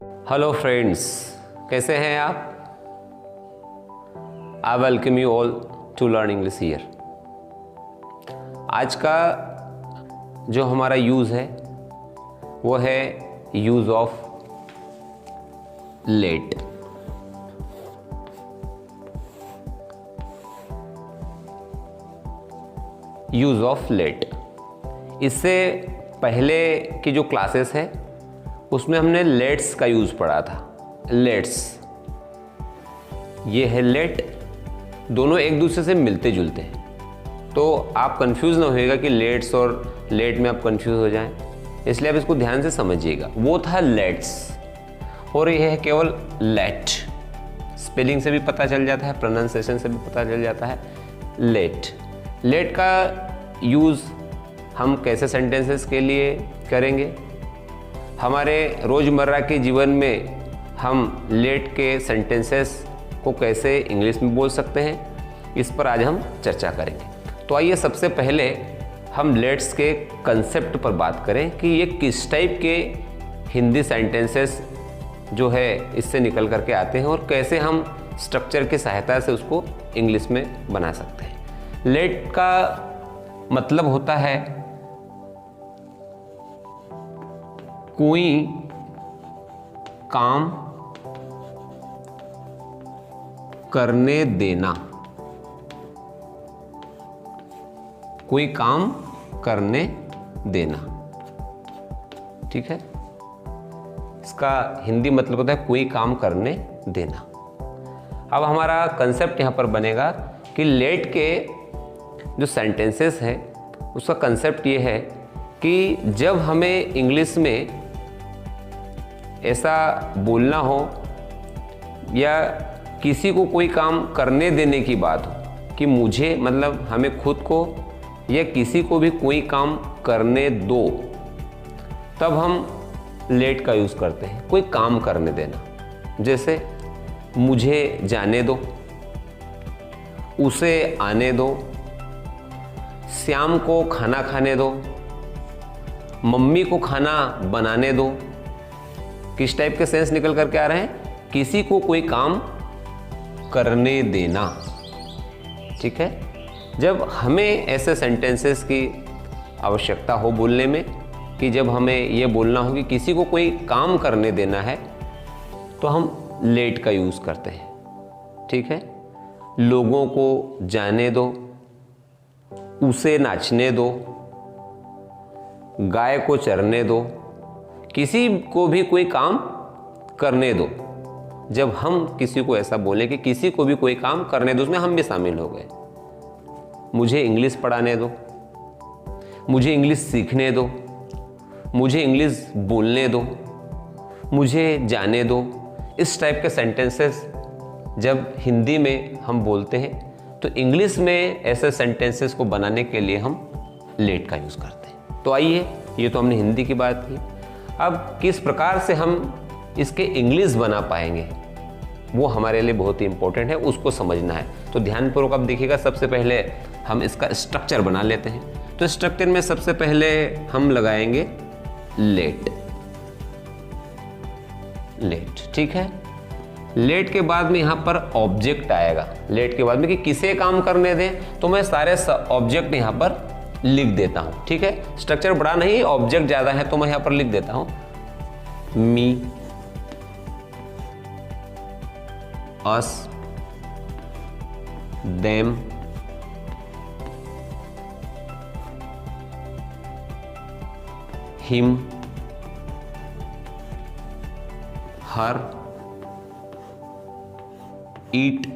Hello friends, कैसे हैं आप? I welcome you all to learn English here. आज का जो हमारा यूज़ है वो है use of let. Use of let. इससे पहले की जो क्लासेस है उसमें हमने लेट्स का यूज़ पढ़ा था। लेट्स, ये है लेट, दोनों एक दूसरे से मिलते जुलते हैं, तो आप कंफ्यूज ना होइएगा कि लेट्स और लेट में आप कंफ्यूज हो जाएं, इसलिए आप इसको ध्यान से समझिएगा। वो था लेट्स और ये है केवल लेट। स्पेलिंग से भी पता चल जाता है, प्रोनाउंसिएशन से भी पता चल जाता है। लेट। लेट का यूज़ हम कैसे सेंटेंसेस के लिए करेंगे, हमारे रोज़मर्रा के जीवन में हम लेट के सेंटेंसेस को कैसे इंग्लिश में बोल सकते हैं, इस पर आज हम चर्चा करेंगे। तो आइए सबसे पहले हम लेट्स के कंसेप्ट पर बात करें कि ये किस टाइप के हिंदी सेंटेंसेस जो है इससे निकल करके आते हैं और कैसे हम स्ट्रक्चर की सहायता से उसको इंग्लिश में बना सकते हैं। लेट का मतलब होता है कोई काम करने देना। कोई काम करने देना, ठीक है। इसका हिंदी मतलब होता है कोई काम करने देना। अब हमारा कंसेप्ट यहाँ पर बनेगा कि लेट के जो सेंटेंसेस हैं उसका कंसेप्ट ये है कि जब हमें इंग्लिश में ऐसा बोलना हो या किसी को कोई काम करने देने की बात हो कि मुझे, मतलब हमें खुद को या किसी को भी कोई काम करने दो, तब हम लेट का यूज़ करते हैं। कोई काम करने देना, जैसे मुझे जाने दो, उसे आने दो, श्याम को खाना खाने दो, मम्मी को खाना बनाने दो। किस टाइप के सेंस निकल करके आ रहे हैं? किसी को कोई काम करने देना, ठीक है। जब हमें ऐसे सेंटेंसेस की आवश्यकता हो बोलने में, कि जब हमें ये बोलना हो कि किसी को कोई काम करने देना है, तो हम लेट का यूज़ करते हैं, ठीक है। लोगों को जाने दो, उसे नाचने दो, गाय को चरने दो, किसी को भी कोई काम करने दो। जब हम किसी को ऐसा बोलें कि किसी को भी कोई काम करने दो, उसमें हम भी शामिल हो गए। मुझे इंग्लिश पढ़ाने दो, मुझे इंग्लिश सीखने दो, मुझे इंग्लिश बोलने दो, मुझे जाने दो। इस टाइप के सेंटेंसेस जब हिंदी में हम बोलते हैं तो इंग्लिश में ऐसे सेंटेंसेस को बनाने के लिए हम लेट का यूज़ करते हैं। तो आइए, ये तो हमने हिंदी की बात की। अब किस प्रकार से हम इसके इंग्लिश बना पाएंगे वो हमारे लिए बहुत ही इंपॉर्टेंट है, उसको समझना है। तो ध्यानपूर्वक आप देखिएगा। सबसे पहले हम इसका स्ट्रक्चर बना लेते हैं। तो स्ट्रक्चर में सबसे पहले हम लगाएंगे लेट। लेट, ठीक है। लेट के बाद में यहाँ पर ऑब्जेक्ट आएगा। लेट के बाद में कि किसे काम करने दें, तो मैं सारे ऑब्जेक्ट यहाँ पर लिख देता हूं, ठीक है। स्ट्रक्चर बड़ा नहीं, ऑब्जेक्ट ज्यादा है, तो मैं यहां पर लिख देता हूं मी, अस, देम, हिम, हर, ईट।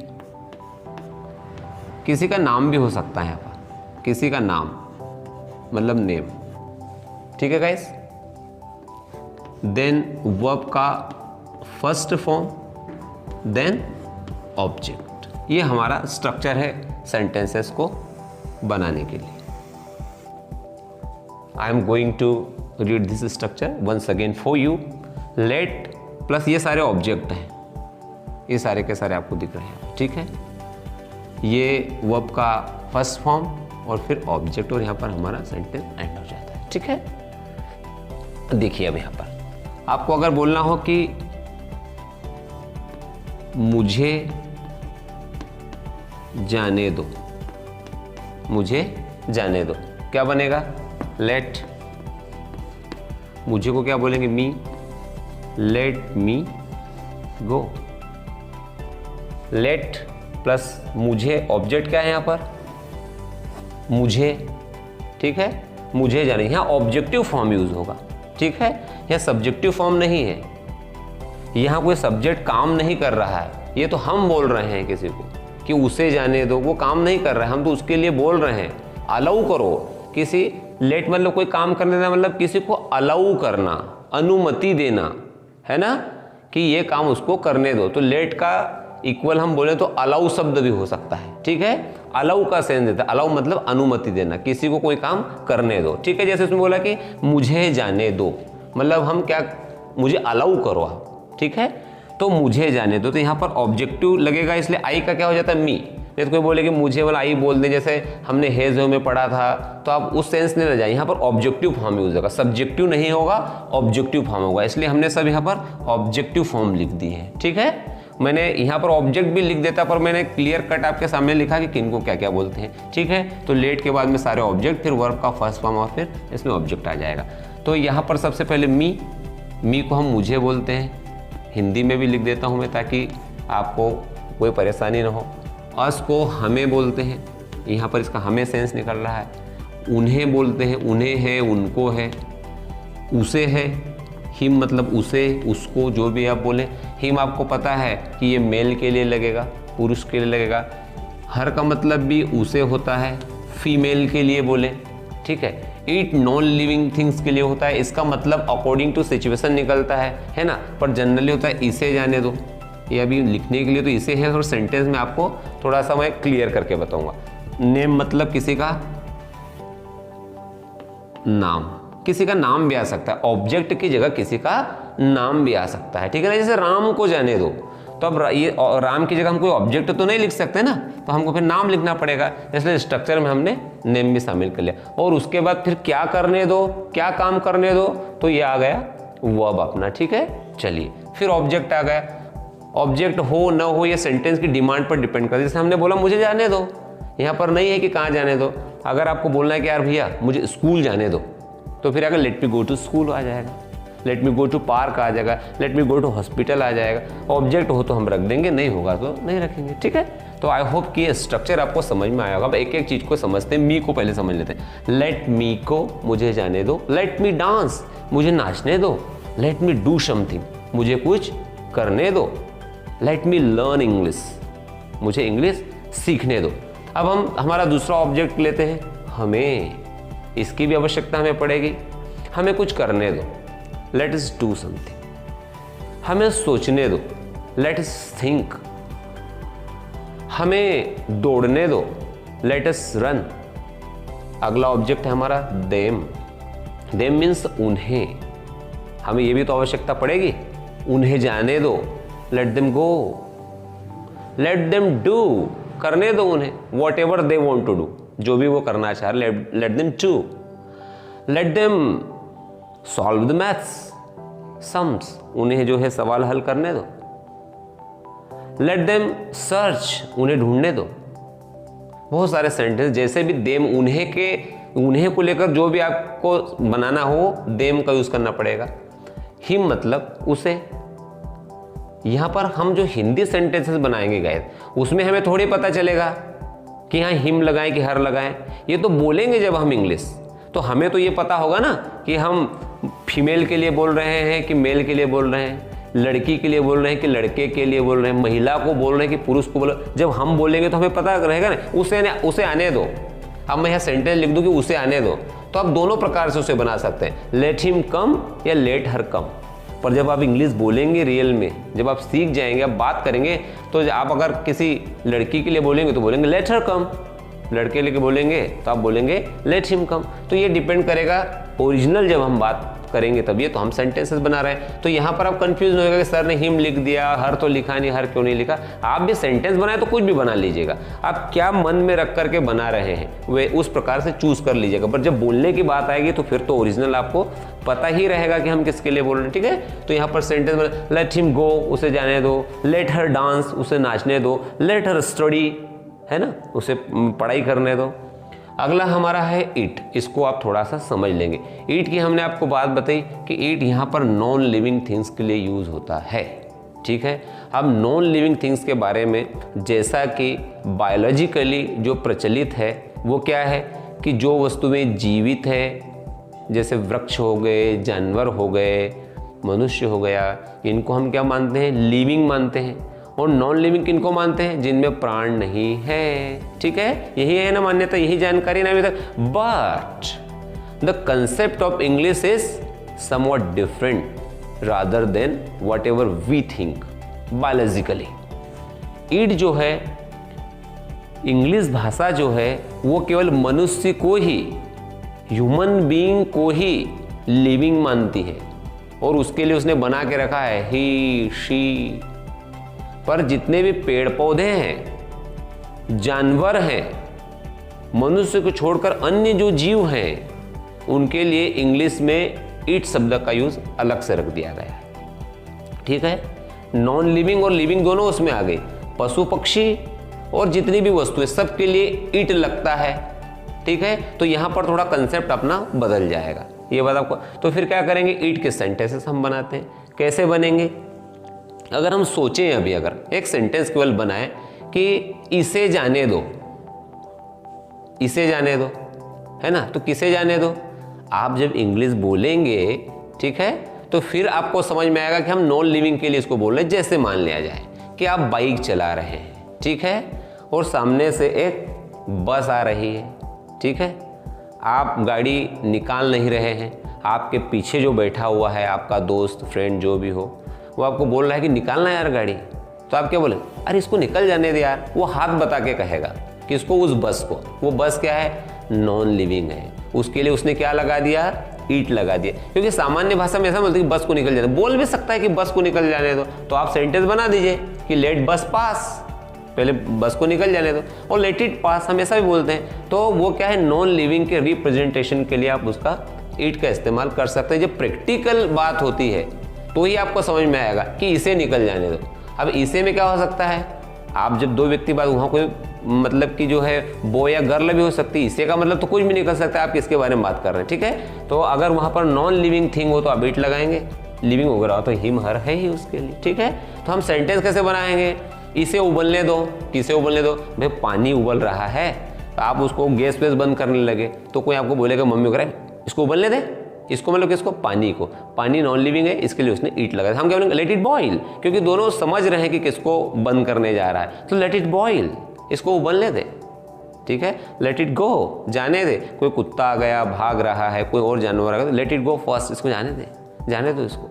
किसी का नाम भी हो सकता है यहाँ पर, किसी का नाम मतलब नेम, ठीक है गाइस। देन वर्ब का फर्स्ट फॉर्म, देन ऑब्जेक्ट। ये हमारा स्ट्रक्चर है सेंटेंसेस को बनाने के लिए। I am going to read this structure once again for you. Let plus ये सारे ऑब्जेक्ट हैं, ये सारे के सारे आपको दिख रहे हैं, ठीक है। ये वर्ब का फर्स्ट फॉर्म और फिर ऑब्जेक्ट, और यहाँ पर हमारा सेंटेंस एंड हो जाता है, ठीक है। देखिए अब यहाँ पर आपको अगर बोलना हो कि मुझे जाने दो, मुझे जाने दो, क्या बनेगा? लेट। मुझे को क्या बोलेंगे? मी। लेट मी गो। लेट प्लस मुझे, ऑब्जेक्ट क्या है यहाँ पर? मुझे, ठीक है, मुझे जाने, यहाँ ऑब्जेक्टिव फॉर्म यूज होगा, ठीक है, यह सब्जेक्टिव फॉर्म नहीं है, यहाँ कोई सब्जेक्ट काम नहीं कर रहा है, ये तो हम बोल रहे हैं किसी को कि उसे जाने दो, वो काम नहीं कर रहा है, हम तो उसके लिए बोल रहे हैं। अलाउ करो किसी, लेट मतलब कोई काम करने देना, मतलब किसी को अलाउ करना, अनुमति देना, है ना, कि ये काम उसको करने दो। तो लेट का इक्वल हम बोले तो अलाउ शब्द भी हो सकता है, ठीक है, अलाउ का सेंस देता है। अलाउ मतलब अनुमति देना, किसी को कोई काम करने दो, ठीक है। जैसे उसने बोला कि मुझे जाने दो, मतलब हम क्या, मुझे अलाउ करो आप, ठीक है, तो मुझे जाने दो, तो यहाँ पर ऑब्जेक्टिव लगेगा, इसलिए आई का क्या हो जाता है? मी। जैसे कोई बोले कि मुझे वाला आई बोल दे, जैसे हमने हेज में पढ़ा था, तो आप उस सेंस में ले जाए, यहाँ पर ऑब्जेक्टिव फॉर्म यूज होगा, सब्जेक्टिव नहीं होगा, ऑब्जेक्टिव फॉर्म होगा, इसलिए हमने सब यहाँ पर ऑब्जेक्टिव फॉर्म लिख दी है, ठीक है। मैंने यहाँ पर ऑब्जेक्ट भी लिख देता, पर मैंने क्लियर कट आपके सामने लिखा कि किनको क्या क्या बोलते हैं, ठीक है। तो लेट के बाद में सारे ऑब्जेक्ट, फिर वर्ब का फर्स्ट फॉर्म और फिर इसमें ऑब्जेक्ट आ जाएगा। तो यहाँ पर सबसे पहले मी को हम मुझे बोलते हैं, हिंदी में भी लिख देता हूँ मैं ताकि आपको कोई परेशानी ना हो। अस को हमें बोलते हैं, यहाँ पर इसका हमें सेंस निकल रहा है। उन्हें बोलते हैं, उन्हें है, उनको है, उसे है, हिम मतलब उसे, उसको, जो भी आप बोले। हिम आपको पता है कि ये मेल के लिए लगेगा, पुरुष के लिए लगेगा। हर का मतलब भी उसे होता है, फीमेल के लिए बोले, ठीक है। इट नॉन लिविंग थिंग्स के लिए होता है, इसका मतलब अकॉर्डिंग टू सिचुएशन निकलता है ना, पर जनरली होता है इसे जाने दो। ये अभी लिखने के लिए तो इसे है, और सेंटेंस में आपको थोड़ा सा मैं क्लियर करके बताऊंगा। नेम मतलब किसी का नाम, किसी का नाम भी आ सकता है, ऑब्जेक्ट की जगह किसी का नाम भी आ सकता है, ठीक है ना। जैसे राम को जाने दो, तो अब ये राम की जगह हम कोई ऑब्जेक्ट तो नहीं लिख सकते ना, तो हमको फिर नाम लिखना पड़ेगा, इसलिए स्ट्रक्चर में हमने नेम भी शामिल कर लिया। और उसके बाद फिर क्या करने दो, क्या काम करने दो, तो ये आ गया वर्ब अपना, ठीक है। चलिए फिर ऑब्जेक्ट आ गया। ऑब्जेक्ट हो न हो ये सेंटेंस की डिमांड पर डिपेंड करता है। जैसे हमने बोला मुझे जाने दो, यहाँ पर नहीं है कि कहाँ जाने दो। अगर आपको बोलना है कि यार भैया मुझे स्कूल जाने दो, तो फिर अगर let me go to school आ जाएगा, let me go to park आ जाएगा, let me go to hospital आ जाएगा। ऑब्जेक्ट हो तो हम रख देंगे, नहीं होगा तो नहीं रखेंगे, ठीक है। तो आई होप कि ये स्ट्रक्चर आपको समझ में आया होगा। अब एक एक चीज़ को समझते हैं। मी को पहले समझ लेते हैं। लेट मी को मुझे जाने दो, लेट मी डांस मुझे नाचने दो, लेट मी डू समथिंग मुझे कुछ करने दो, लेट मी लर्न इंग्लिश मुझे इंग्लिश सीखने दो। अब हम हमारा दूसरा ऑब्जेक्ट लेते हैं, हमें, इसकी भी आवश्यकता हमें पड़ेगी, हमें कुछ करने दो, लेट अस डू समथिंग। हमें सोचने दो, लेट अस थिंक। हमें दौड़ने दो, लेट अस रन। अगला ऑब्जेक्ट है हमारा देम। देम मीन्स उन्हें, हमें ये भी तो आवश्यकता पड़ेगी, उन्हें जाने दो, let them go, let them do, करने दो उन्हें, whatever they want to do, जो भी वो करना चाह रहे, let them to, let them solve the maths sums, उन्हें जो है सवाल हल करने दो, लेट देम सर्च, उन्हें ढूंढने दो। बहुत सारे सेंटेंस जैसे भी देम, उन्हें के, उन्हें को लेकर जो भी आपको बनाना हो देम का यूज करना पड़ेगा। हिम मतलब उसे। यहां पर हम जो हिंदी सेंटेंसेस बनाएंगे गाइस, उसमें हमें थोड़ी पता चलेगा कि हाँ हिम लगाएं कि हर लगाएं, ये तो बोलेंगे जब हम इंग्लिश, तो हमें तो ये पता होगा ना कि हम फीमेल के लिए बोल रहे हैं कि मेल के लिए बोल रहे हैं, लड़की के लिए बोल रहे हैं कि लड़के के लिए बोल रहे हैं, महिला को बोल रहे हैं कि पुरुष को बोल रहे हैं। जब हम बोलेंगे तो हमें पता रहेगा ना, उसे आने दो। अब मैं यहाँ सेंटेंस लिख दूं कि उसे आने दो, तो आप दोनों प्रकार से उसे बना सकते हैं, लेट हिम कम या लेट हर कम। पर जब आप इंग्लिश बोलेंगे रियल में, जब आप सीख जाएंगे, आप बात करेंगे, तो आप अगर किसी लड़की के लिए बोलेंगे तो बोलेंगे लेट हर कम, लड़के लेके बोलेंगे तो आप बोलेंगे लेट हिम कम। तो ये डिपेंड करेगा ओरिजिनल जब हम बात करेंगे तभी तो हम सेंटेंसेस बना रहे हैं। तो यहाँ पर आप कंफ्यूज नहीं होगा कि सर ने हिम लिख दिया, हर तो लिखा नहीं, हर क्यों नहीं लिखा। आप भी सेंटेंस बनाए तो कुछ भी बना लीजिएगा, आप क्या मन में रख करके बना रहे हैं वे उस प्रकार से चूज कर लीजिएगा। पर जब बोलने की बात आएगी तो फिर तो ओरिजिनल आपको पता ही रहेगा कि हम किसके लिए बोल रहे हैं, ठीक है। तो यहाँ पर सेंटेंस बना, लेट हिम गो, उसे जाने दो, लेट हर डांस, उसे नाचने दो, लेट हर स्टडी, है ना, उसे पढ़ाई करने दो। अगला हमारा है ईट, इसको आप थोड़ा सा समझ लेंगे। ईट की हमने आपको बात बताई कि ईट यहाँ पर नॉन लिविंग थिंग्स के लिए यूज होता है, ठीक है। अब नॉन लिविंग थिंग्स के बारे में जैसा कि बायोलॉजिकली जो प्रचलित है वो क्या है कि जो वस्तुएं जीवित है, जैसे वृक्ष हो गए, जानवर हो गए, मनुष्य हो गया, इनको हम क्या मानते हैं, लिविंग मानते हैं। और नॉन लिविंग किनको मानते हैं, जिनमें प्राण नहीं है, ठीक है। यही है ना मान्यता, यही जानकारी ना अभी तक। But the concept of English is somewhat different rather than whatever we think biologically. It जो है, इंग्लिश भाषा जो है, वो केवल मनुष्य को ही, ह्यूमन बीइंग को ही लिविंग मानती है और उसके लिए उसने बना के रखा है ही, शी। पर जितने भी पेड़ पौधे हैं, जानवर हैं, मनुष्य को छोड़कर अन्य जो जीव हैं, उनके लिए इंग्लिश में ईट शब्द का यूज अलग से रख दिया गया है, ठीक है। नॉन लिविंग और लिविंग दोनों उसमें आ गए, पशु पक्षी और जितनी भी वस्तुएं, सबके लिए ईट लगता है, ठीक है। तो यहां पर थोड़ा कंसेप्ट अपना बदल जाएगा, ये बात आपको। तो फिर क्या करेंगे, ईट के सेंटेंसेस हम बनाते हैं। कैसे बनेंगे, अगर हम सोचें अभी, अगर एक सेंटेंस केवल बनाए कि इसे जाने दो, इसे जाने दो, है ना, तो किसे जाने दो। आप जब इंग्लिश बोलेंगे, ठीक है, तो फिर आपको समझ में आएगा कि हम नॉन लिविंग के लिए इसको बोल रहे हैं। जैसे मान लिया जाए कि आप बाइक चला रहे हैं, ठीक है, और सामने से एक बस आ रही है, ठीक है, आप गाड़ी निकाल नहीं रहे हैं, आपके पीछे जो बैठा हुआ है आपका दोस्त, फ्रेंड, जो भी हो, वो आपको बोल रहा है कि निकालना यार गाड़ी, तो आप क्या बोले, अरे इसको निकल जाने दे यार। वो हाथ बता के कहेगा कि इसको, उस बस को, वो बस क्या है, नॉन लिविंग है, उसके लिए उसने क्या लगा दिया, ईट लगा दिया। क्योंकि सामान्य भाषा में ऐसा बोलते कि बस को निकल जाने, बोल भी सकता है कि बस को निकल जाने दो, तो आप सेंटेंस बना दीजिए कि लेट बस पास, पहले बस को निकल जाने दो, और लेट इट पास हमेशा भी बोलते हैं। तो वो क्या है, नॉन लिविंग के रिप्रेजेंटेशन के लिए आप उसका ईट का इस्तेमाल कर सकते हैं। जब प्रैक्टिकल बात होती है तो ही आपको समझ में आएगा कि इसे निकल जाने दो। अब इसे में क्या हो सकता है, आप जब दो व्यक्ति बात, वहाँ कोई मतलब कि जो है बॉय या गर्ल भी हो सकती है, इसे का मतलब तो कुछ भी निकल सकता है, आप किसके बारे में बात कर रहे हैं, ठीक है। तो अगर वहाँ पर नॉन लिविंग थिंग हो तो आप ईट लगाएंगे, लिविंग वगैरह हो तो हिम, हर है ही उसके लिए, ठीक है। तो हम सेंटेंस कैसे बनाएंगे, इसे उबलने दो, किसे उबलने दो, भाई पानी उबल रहा है, तो आप उसको गैस वेस बंद करने लगे तो कोई आपको बोलेगा, मम्मी वगैरह इसको उबलने दे, इसको मतलब किसको, पानी को। पानी नॉन लिविंग है, इसके लिए उसने ईट लगाया। हम क्या बोलेंगे, लेट इट बॉईल, क्योंकि दोनों समझ रहे हैं कि किसको बंद करने जा रहा है, तो लेट इट बॉईल, इसको उबलने दे, ठीक है। लेट इट गो, जाने दे, कोई कुत्ता आ गया भाग रहा है, कोई और जानवर आ गया, लेट इट गो फर्स्ट, इसको जाने दे, जाने दो इसको।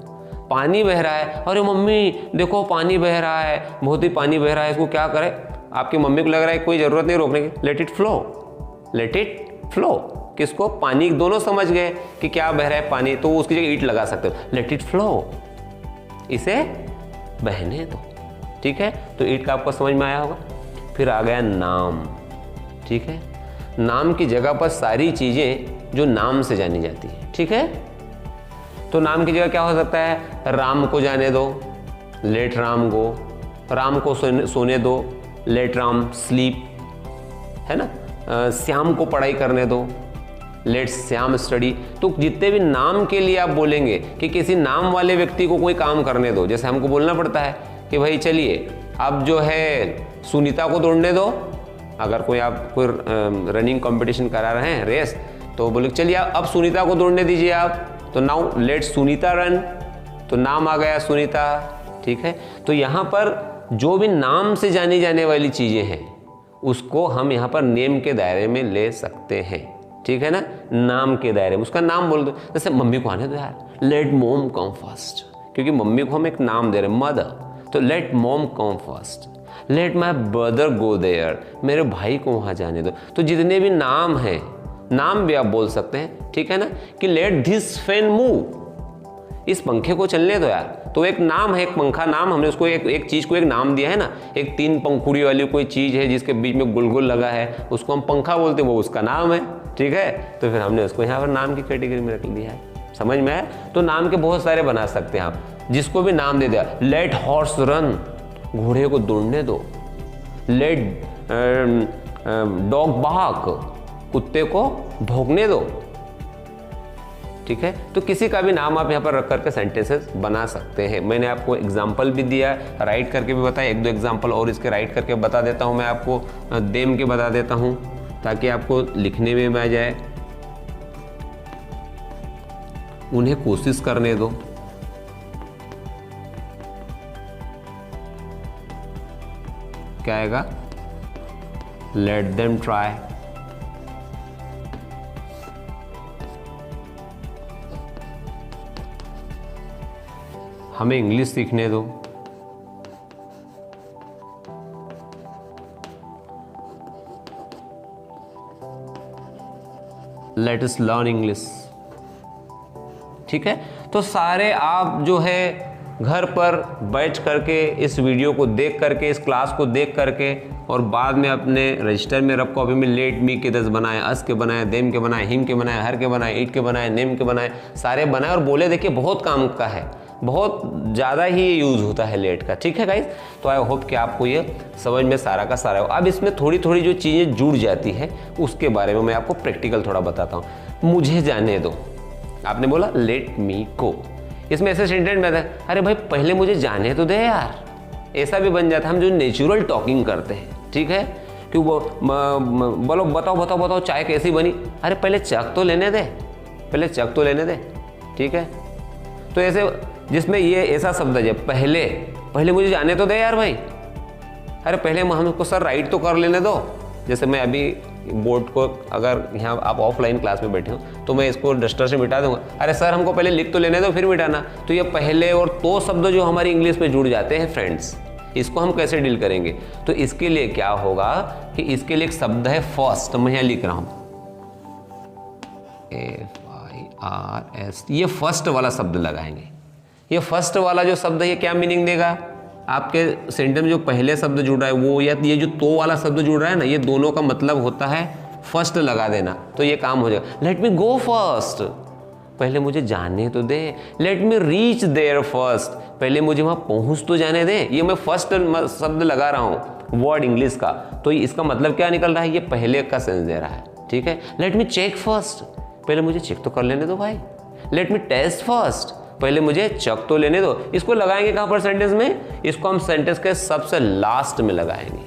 पानी बह रहा है, अरे मम्मी देखो पानी बह रहा है, बहुत ही पानी बह रहा है, इसको क्या करे। आपकी मम्मी को लग रहा है कोई ज़रूरत नहीं रोकने की, let it flow, let it flow, किसको, पानी। दोनों समझ गए कि क्या बह रहा है पानी, तो उसकी जगह ईट लगा सकते हो, लेट इट फ्लो, इसे बहने दो, ठीक है। तो ईट का आपको समझ में आया होगा। फिर आ गया नाम, ठीक है। नाम की जगह पर सारी चीज़ें जो नाम से जानी जाती है, ठीक है। तो नाम की जगह क्या हो सकता है, राम को जाने दो, लेट राम गो, राम को सोने दो, लेट राम स्लीप, है ना। श्याम को पढ़ाई करने दो, लेट श्याम स्टडी। तो जितने भी नाम के लिए आप बोलेंगे कि किसी नाम वाले व्यक्ति को कोई काम करने दो, जैसे हमको बोलना पड़ता है कि भाई चलिए अब जो है सुनीता को दौड़ने दो, अगर कोई आप कोई रनिंग कंपटीशन करा रहे हैं, रेस, तो बोले चलिए अब सुनीता को दौड़ने दीजिए आप, तो नाउ लेट सुनीता रन, तो नाम आ गया सुनीता, ठीक है। तो यहाँ पर जो भी नाम से जानी जाने वाली चीज़ें हैं उसको हम यहाँ पर नेम के दायरे में ले सकते हैं, ठीक है ना, नाम के दायरे में उसका नाम बोल दो। जैसे मम्मी को आने दो यार, लेट मॉम कम फर्स्ट, क्योंकि मम्मी को हम एक नाम दे रहे हैं, मदर, तो let mom come first, let my brother go there, मेरे भाई को वहाँ जाने दो। तो जितने भी नाम हैं, नाम भी आप बोल सकते हैं, ठीक है ना, कि लेट दिस फैन मूव, इस पंखे को चलने दो यार। तो एक नाम है, एक पंखा नाम, हमने उसको एक चीज़ को एक नाम दिया है ना। एक 3 पंखुड़ी वाली कोई चीज़ है जिसके बीच में गुल लगा है, उसको हम पंखा बोलते हैं, वो उसका नाम है, ठीक है। तो फिर हमने उसको यहाँ पर नाम की कैटेगरी में रख दिया है। समझ में आया? तो नाम के बहुत सारे बना सकते हैं आप, जिसको भी नाम दे दिया। लेट हॉर्स रन, घोड़े को दौड़ने दो। लेट डॉग बार्क, कुत्ते को भौंकने दो, ठीक है। तो किसी का भी नाम आप यहाँ पर रख करके सेंटेंसेस बना सकते हैं। मैंने आपको एग्जाम्पल भी दिया, राइट करके भी बताया, 1-2 एग्जाम्पल और इसके राइट करके बता देता हूँ मैं आपको, देम के बता देता हूँ ताकि आपको लिखने में आ जाए। उन्हें कोशिश करने दो, क्या आएगा? Let them try. हमें इंग्लिश सीखने दो, लेट अस लर्न इंग्लिश, ठीक है। तो सारे आप जो है घर पर बैठ करके इस वीडियो को देख करके, इस क्लास को देख करके, और बाद में अपने रजिस्टर में रफ कॉपी में लेट मी के 10 बनाए, अस के बनाए, देम के बनाए, हिम के बनाए, हर के बनाए, इट के बनाए, नेम के बनाए, सारे बनाए और बोले। देखिए बहुत काम का है, बहुत ज़्यादा ही ये यूज़ होता है लेट का, ठीक है गाइस। तो आई होप कि आपको ये समझ में सारा का सारा हो। अब इसमें थोड़ी थोड़ी जो चीज़ें जुड़ जाती है उसके बारे में मैं आपको प्रैक्टिकल थोड़ा बताता हूँ। मुझे जाने दो, आपने बोला लेट मी गो, इसमें ऐसे सेंटेंस में था, अरे भाई पहले मुझे जाने तो दे यार, ऐसा भी बन जाता है। हम जो नेचुरल टॉकिंग करते हैं, ठीक है, कि वो बोलो बताओ चाय कैसी बनी, अरे पहले चख तो लेने दे, पहले चख तो लेने दे, ठीक है। तो ऐसे जिसमें ये ऐसा शब्द है, पहले मुझे जाने तो दे यार भाई, अरे पहले हमको सर राइट तो कर लेने दो। जैसे मैं अभी बोर्ड को, अगर यहाँ आप ऑफलाइन क्लास में बैठे हो तो मैं इसको डस्टर से मिटा दूंगा, अरे सर हमको पहले लिख तो लेने दो फिर मिटाना। तो ये पहले और तो शब्द जो हमारी इंग्लिश में जुड़ जाते हैं फ्रेंड्स, इसको हम कैसे डील करेंगे? तो इसके लिए क्या होगा कि इसके लिए एक शब्द है फर्स्ट, मैं यहाँ लिख रहा हूँ FIRST, ये फर्स्ट वाला शब्द लगाएंगे। ये फर्स्ट वाला जो शब्द है ये क्या मीनिंग देगा? आपके सेंटेंस में जो पहले शब्द जुड़ रहा है वो, या ये जो तो वाला शब्द जुड़ रहा है ना, ये दोनों का मतलब होता है फर्स्ट लगा देना, तो ये काम हो जाएगा। लेट मी गो फर्स्ट, पहले मुझे जाने तो दे। Let me reach there first, पहले मुझे वहाँ पहुँच तो जाने दे। ये मैं फर्स्ट शब्द लगा रहा हूँ वर्ड इंग्लिश का, तो इसका मतलब क्या निकल रहा है? ये पहले का सेंस दे रहा है, ठीक है। लेट मी चेक फर्स्ट, पहले मुझे चेक तो कर लेने दो भाई। लेट मी टेस्ट फर्स्ट, पहले मुझे चेक तो लेने दो। इसको लगाएंगे कहाँ पर सेंटेंस में? इसको हम सेंटेंस के सबसे लास्ट में लगाएंगे।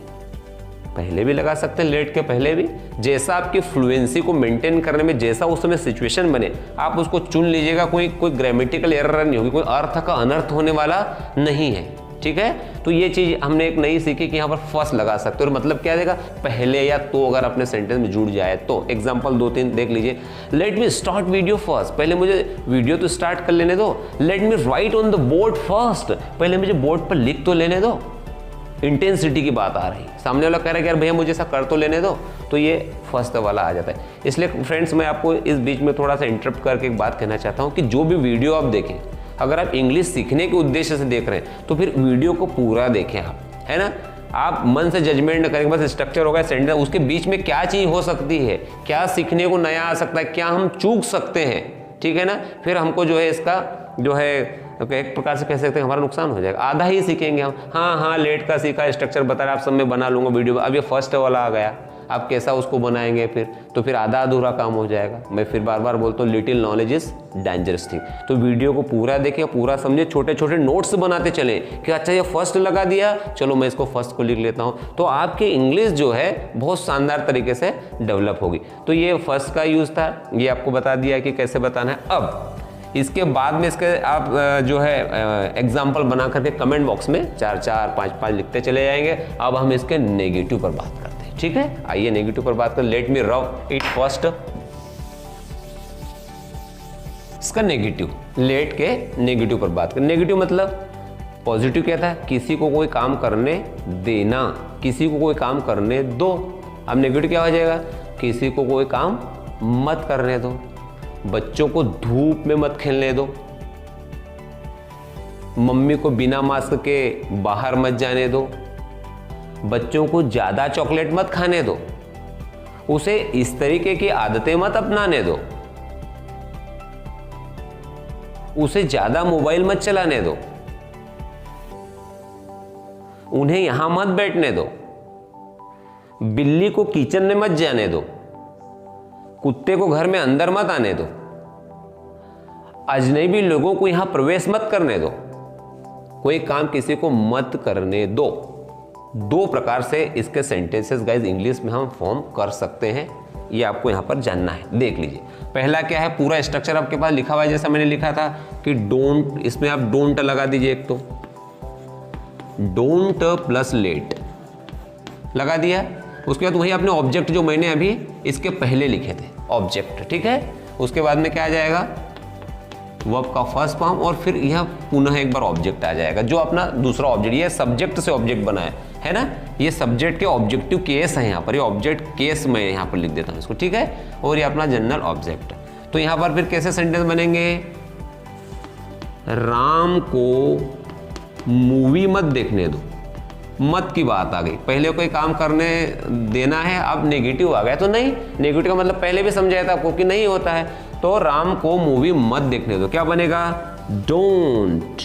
पहले भी लगा सकते हैं, लेट के पहले भी, जैसा आपकी फ्लुएंसी को मेंटेन करने में जैसा उस समय सिचुएशन बने आप उसको चुन लीजिएगा। कोई ग्रामेटिकल एरर नहीं होगी, कोई अर्थ का अनर्थ होने वाला नहीं है, ठीक है। तो ये चीज हमने एक नई सीखी कि यहाँ पर फर्स्ट लगा सकते हो, और मतलब क्या देगा? पहले या तो अगर अपने सेंटेंस में जुड़ जाए तो। एग्जांपल 2-3 देख लीजिए। Let me start video first, पहले मुझे वीडियो तो स्टार्ट कर लेने दो। Let me right on the board first, पहले मुझे बोर्ड पर लिख तो लेने दो। इंटेंसिटी की बात आ रही, सामने वाला कह रहा है कि यार भैया मुझे ऐसा कर तो लेने दो, तो ये फर्स्ट वाला आ जाता है। इसलिए फ्रेंड्स मैं आपको इस बीच में थोड़ा सा इंटरप्ट करके एक बात कहना चाहता हूँ कि जो भी वीडियो आप देखें, अगर आप इंग्लिश सीखने के उद्देश्य से देख रहे हैं तो फिर वीडियो को पूरा देखें आप, है ना। आप मन से जजमेंट न करें बस स्ट्रक्चर होगा सेंटेंस, उसके बीच में क्या चीज़ हो सकती है, क्या सीखने को नया आ सकता है, क्या हम चूक सकते हैं, ठीक है ना। फिर हमको जो है इसका जो है एक प्रकार से कह सकते हैं हमारा नुकसान हो जाएगा, आधा ही सीखेंगे हम। हाँ लेट का सीखा, स्ट्रक्चर बता रहा, आप सब में बना लूँगा वीडियो। अब ये फर्स्ट वाला आ गया, आप कैसा उसको बनाएंगे फिर? तो फिर आधा अधूरा काम हो जाएगा। मैं फिर बार बार बोलता हूँ, little knowledge is dangerous thing. तो वीडियो को पूरा देखें, पूरा समझे, छोटे छोटे नोट्स बनाते चले कि अच्छा ये फर्स्ट लगा दिया, चलो मैं इसको फर्स्ट को लिख लेता हूँ। तो आपकी इंग्लिश जो है बहुत शानदार तरीके से डेवलप होगी। तो ये फर्स्ट का यूज़ था, ये आपको बता दिया कि कैसे बताना है। अब इसके बाद में इसके आप जो है एग्जाम्पल बना करके कमेंट बॉक्स में 4-4, 5-5 लिखते चले जाएंगे। अब हम इसके नेगेटिव पर बात करते हैं, ठीक है। आइए नेगेटिव पर बात करें। Let me rub it first, इसका नेगेटिव, लेट के नेगेटिव पर बात करें। नेगेटिव मतलब पॉजिटिव क्या था? किसी को कोई काम करने देना, किसी को कोई काम करने दो। अब नेगेटिव क्या हो जाएगा? किसी को कोई काम मत करने दो, बच्चों को धूप में मत खेलने दो, मम्मी को बिना मास्क के बाहर मत जाने दो, बच्चों को ज़्यादा चॉकलेट मत खाने दो, उसे इस तरीके की आदतें मत अपनाने दो, उसे ज़्यादा मोबाइल मत चलाने दो, उन्हें यहां मत बैठने दो, बिल्ली को किचन में मत जाने दो, कुत्ते को घर में अंदर मत आने दो, अजनबी लोगों को यहां प्रवेश मत करने दो, कोई काम किसी को मत करने दो। 2 प्रकार से इसके सेंटेंसेस गाइस इंग्लिश में हम फॉर्म कर सकते हैं, ये आपको यहां पर जानना है। देख लीजिए, पहला क्या है, पूरा स्ट्रक्चर आपके पास लिखा हुआ है, जैसा मैंने लिखा था कि डोंट, इसमें आप डोंट लगा दीजिए, एक तो डोंट प्लस लेट लगा दिया। उसके बाद वही अपने ऑब्जेक्ट जो मैंने अभी इसके पहले लिखे थे, ऑब्जेक्ट, ठीक है। उसके बाद में क्या आ जाएगा, वर्ब का फर्स्ट फॉर्म, और फिर यह पुनः एक बार ऑब्जेक्ट आ जाएगा, जो अपना दूसरा ऑब्जेक्ट, ये सब्जेक्ट से ऑब्जेक्ट बना है ना, ये सब्जेक्ट के ऑब्जेक्टिव केस है यहाँ पर, ये ऑब्जेक्ट केस मैं यहाँ पर लिख देता हूँ इसको, ठीक है। और ये अपना जनरल ऑब्जेक्ट। तो यहाँ पर फिर कैसे सेंटेंस बनेंगे, राम को मूवी मत देखने दो, मत की बात आ गई, पहले कोई काम करने देना है, अब नेगेटिव आ गया, तो नहीं, नेगेटिव का मतलब पहले भी समझाया था आपको कि नहीं होता है, तो राम को मूवी मत देखने दो, क्या बनेगा, don't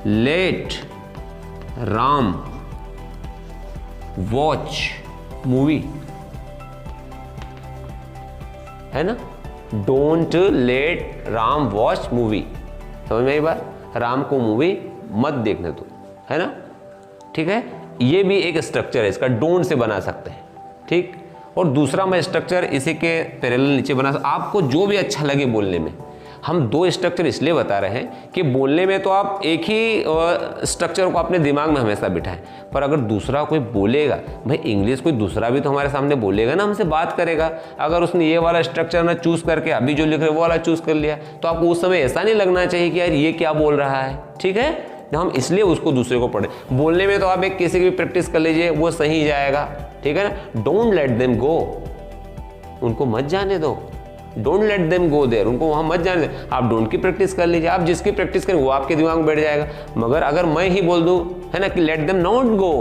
let Ram watch movie, है ना, don't let Ram watch movie, समझ में आई बात, राम को मूवी मत देखने दो, है ना, ठीक है। ये भी एक स्ट्रक्चर है इसका, डोंट से बना सकते हैं, ठीक। और दूसरा मैं स्ट्रक्चर इसी के पैरेलल नीचे बना, आपको जो भी अच्छा लगे बोलने में। हम 2 स्ट्रक्चर इसलिए बता रहे हैं कि बोलने में तो आप एक ही स्ट्रक्चर को अपने दिमाग में हमेशा बिठाएं, पर अगर दूसरा कोई बोलेगा, भाई इंग्लिश कोई दूसरा भी तो हमारे सामने बोलेगा ना, हमसे बात करेगा, अगर उसने ये वाला स्ट्रक्चर ना चूज करके अभी जो लिख रहे वो वाला चूज कर लिया, तो आपको उस समय ऐसा नहीं लगना चाहिए कि यार ये क्या बोल रहा है, ठीक है। हम इसलिए उसको दूसरे को पढ़े, बोलने में तो आप एक किसी की भी प्रैक्टिस कर लीजिए, वो सही जाएगा, ठीक है ना। डोंट लेट देम गो, उनको मत जाने दो, don't let them go there, उनको वहां मत जाने दो। आप डोंट की प्रैक्टिस कर लीजिए, आप जिसकी प्रैक्टिस करें वो आपके दिमाग में बैठ जाएगा। मगर अगर मैं ही बोल दूं, है ना, कि late them not go,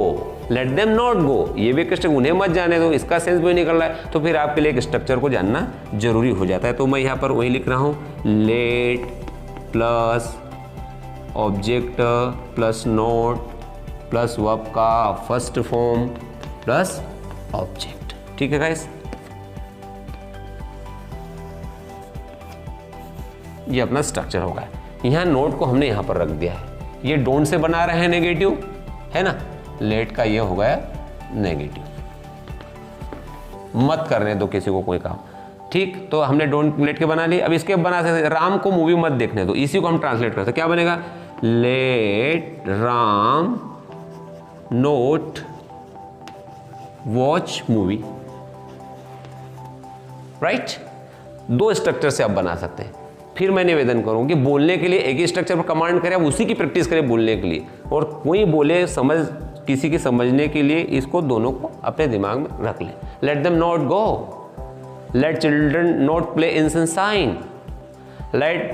let them not गो, ये भी स्ट्रक्चर, उन्हें मत जाने दो, इसका सेंस भी निकल रहा है, तो फिर आपके लिए एक स्ट्रक्चर को जानना जरूरी हो जाता है। तो मैं यहाँ पर वही लिख रहा हूँ, late plus object plus note plus verb का फर्स्ट फॉर्म प्लस ऑब्जेक्ट, ठीक है गाइस। ये अपना स्ट्रक्चर होगा। यहाँ नोट को हमने यहाँ पर रख दिया है, ये डोंट से बना रहे हैं नेगेटिव, है ना, लेट का ये हो गया नेगेटिव, मत करने दो किसी को कोई काम, ठीक। तो हमने डोंट लेट के बना लिए। अब इसके बना सकते, राम को मूवी मत देखने दो, इसी को हम ट्रांसलेट करते, क्या बनेगा, let Ram not watch movie, right. 2 structure से आप बना सकते हैं। फिर मैं निवेदन करूं कि बोलने के लिए एक ही स्ट्रक्चर पर कमांड करें, आप उसी की प्रैक्टिस करें बोलने के लिए, और कोई बोले समझ किसी की समझने के लिए इसको दोनों को अपने दिमाग में रख लें। Let them not go, let children not play in sunshine, let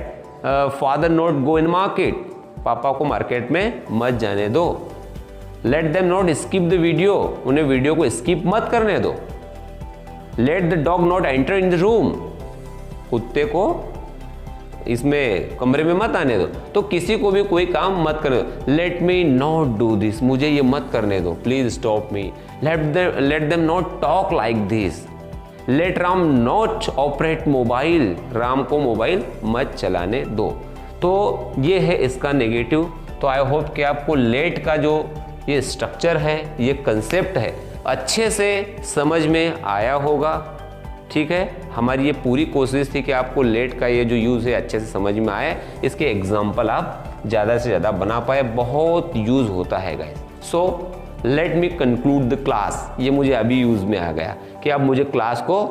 father not go in market, पापा को मार्केट में मत जाने दो। Let them not skip the video, उन्हें वीडियो को स्किप मत करने दो। Let the dog not enter in the room, कुत्ते को इसमें कमरे में मत आने दो। तो किसी को भी कोई काम मत करने दो। Let me not do this, मुझे ये मत करने दो, please stop me. Let them not talk like this. Let Ram not operate mobile, Ram को मोबाइल मत चलाने दो। तो ये है इसका नेगेटिव। तो आई होप कि आपको लेट का जो ये स्ट्रक्चर है, ये कंसेप्ट है, अच्छे से समझ में आया होगा। ठीक है, हमारी ये पूरी कोशिश थी कि आपको लेट का ये जो यूज़ है अच्छे से समझ में आए, इसके एग्जाम्पल आप ज़्यादा से ज़्यादा बना पाए, बहुत यूज़ होता है guys. So let me conclude the class, ये मुझे अभी यूज़ में आ गया कि अब मुझे क्लास को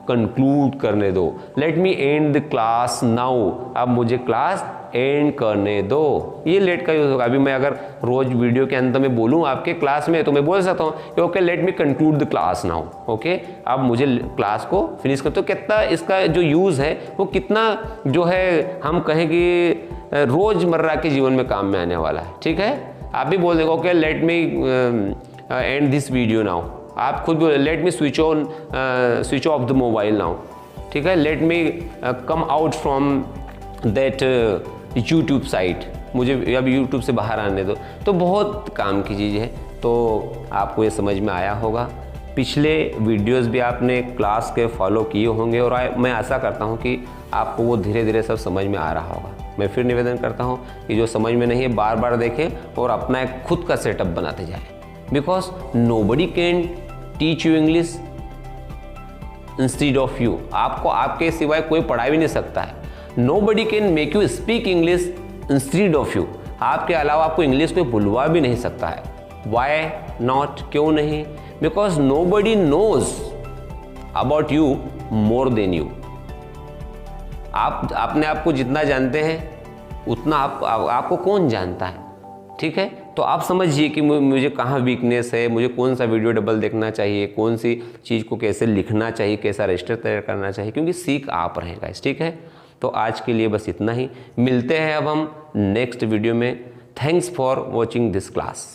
कंक्लूड करने दो, let me and the class now, अब मुझे क्लास एंड करने दो, ये लेट का यूज होगा। अभी मैं अगर रोज वीडियो के अंत में बोलूँ आपके क्लास में तो मैं बोल सकता हूँ कि okay let me conclude the class now, okay अब मुझे क्लास को फिनिश कर। तो कितना इसका जो यूज़ है वो कितना जो है हम कहें कि रोज़मर्रा के जीवन में काम में आने वाला है। ठीक है, आप भी बोल देंगे okay let me and this video now, आप खुद बोले let me switch off the mobile now. ठीक है, let me come out from that YouTube site, मुझे अब यूट्यूब से बाहर आने दो। तो बहुत काम की चीज़ है। तो आपको ये समझ में आया होगा। पिछले वीडियोस भी आपने क्लास के फॉलो किए होंगे और मैं आशा करता हूँ कि आपको वो धीरे धीरे सब समझ में आ रहा होगा। मैं फिर निवेदन करता हूँ कि जो समझ में नहीं है बार बार देखें और अपना एक खुद का सेटअप बनाते जाएं, because nobody can teach you English instead of you. आपको आपके सिवाय कोई पढ़ा भी नहीं सकता है। Nobody can make you speak English instead of you, आपके अलावा आपको इंग्लिश कोई बुलवा भी नहीं सकता है। वाई नॉट, क्यों नहीं? Because nobody knows about you more than you. आप अपने आप को जितना जानते हैं उतना आपको कौन जानता है। ठीक है, तो आप समझिए कि मुझे कहाँ वीकनेस है, मुझे कौन सा वीडियो डबल देखना चाहिए, कौन सी चीज़ को कैसे लिखना चाहिए, कैसा रजिस्टर तैयार करना चाहिए, क्योंकि सीख आप रहेगा। ठीक है, तो आज के लिए बस इतना ही। मिलते हैं अब हम नेक्स्ट वीडियो में। Thanks for watching this class.